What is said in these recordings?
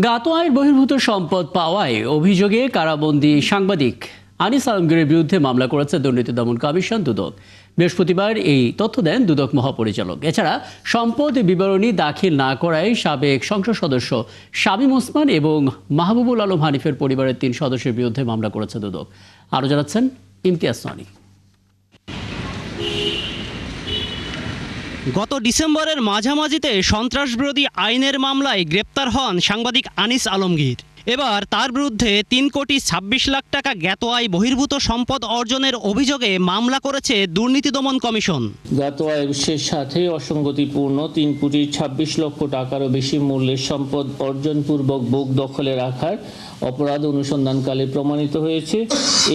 গাত আয়ের বহির্ভূত সম্পদ পাওয়ায় অভিযোগে কারাবন্দী সাংবাদিক আনিস আলমগীরের বিরুদ্ধে মামলা করেছে দুর্নীতি দমন কমিশন দুদক। বৃহস্পতিবার এই তথ্য দেন দুদক মহাপরিচালক। এছাড়া সম্পদ বিবরণী দাখিল না করায় সাবেক সংসদ সদস্য শামীম ওসমান এবং মাহবুবুল আলম হানিফের পরিবারের 3 সদস্যের বিরুদ্ধে মামলা করেছে দুদক। আরও জানাচ্ছেন ইমতিয়াজ সোনি। গত ডিসেম্বরের মাঝামাঝিতে সন্ত্রাসবিরোধী আইনের মামলায় গ্রেপ্তার হন সাংবাদিক আনিস আলমগীর। এবার তার বিরুদ্ধে 3,26 লাখ টাকা জ্ঞাত আয় বহির্ভূত সম্পদ অর্জনের অভিযোগে মামলা করেছে দুর্নীতি দমন কমিশন। জ্ঞাত আয়ের সাথে অসঙ্গতিপূর্ণ 3,26 লক্ষ টাকারও বেশি মূল্যের সম্পদ অর্জনপূর্বক বুক দখলে রাখার অপরাধ অনুসন্ধানকালে প্রমাণিত হয়েছে।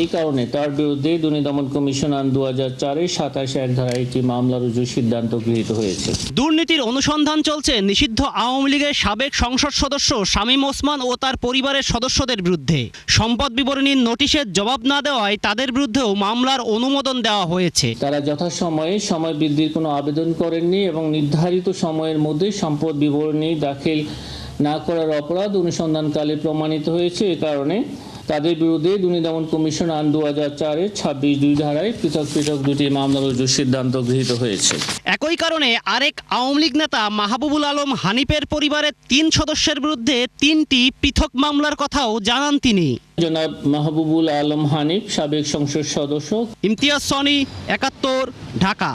এই কারণে তার বিরুদ্ধে দুর্নীতি দমন কমিশন আইন 2004-এর 27(1) ধারায় একটি মামলা রুজুর সিদ্ধান্ত গৃহীত হয়েছে। দুর্নীতির অনুসন্ধান চলছে নিষিদ্ধ আওয়ামী লীগের সাবেক সংসদ সদস্য শামীম ওসমান ও তার পরিবারের সদস্যদের বিরুদ্ধে। সম্পদ বিবরণীর নোটিশের জবাব না দেওয়ায় তাদের বিরুদ্ধেও মামলার অনুমোদন দেওয়া হয়েছে। তারা যথাসময়ে সময় বৃদ্ধির কোনো আবেদন করেননি এবং নির্ধারিত সময়ের মধ্যে সম্পদ বিবরণী দাখিল না করার অপরাধ অনুসন্ধানকালে প্রমাণিত হয়েছে। এ কারণে তাদের বিরুদ্ধে দুর্নীতি দমন কমিশন আইন 2004-এর 26(2) ধারায় পৃথক পৃথক দুটি মামলা রুজুর সিদ্ধান্ত গৃহীত হয়েছে। একই কারণে আরেক আওয়ামী লীগ নেতা মাহবুবুল আলম হানিফের পরিবারের 3 সদস্যের বিরুদ্ধে 3টি পৃথক মামলার কথাও জানান তিনি। জনাব মাহবুবুল আলম হানিফ, সাবেক সংসদ সদস্য। ইমতিয়াজ সোনি, 71, ঢাকা।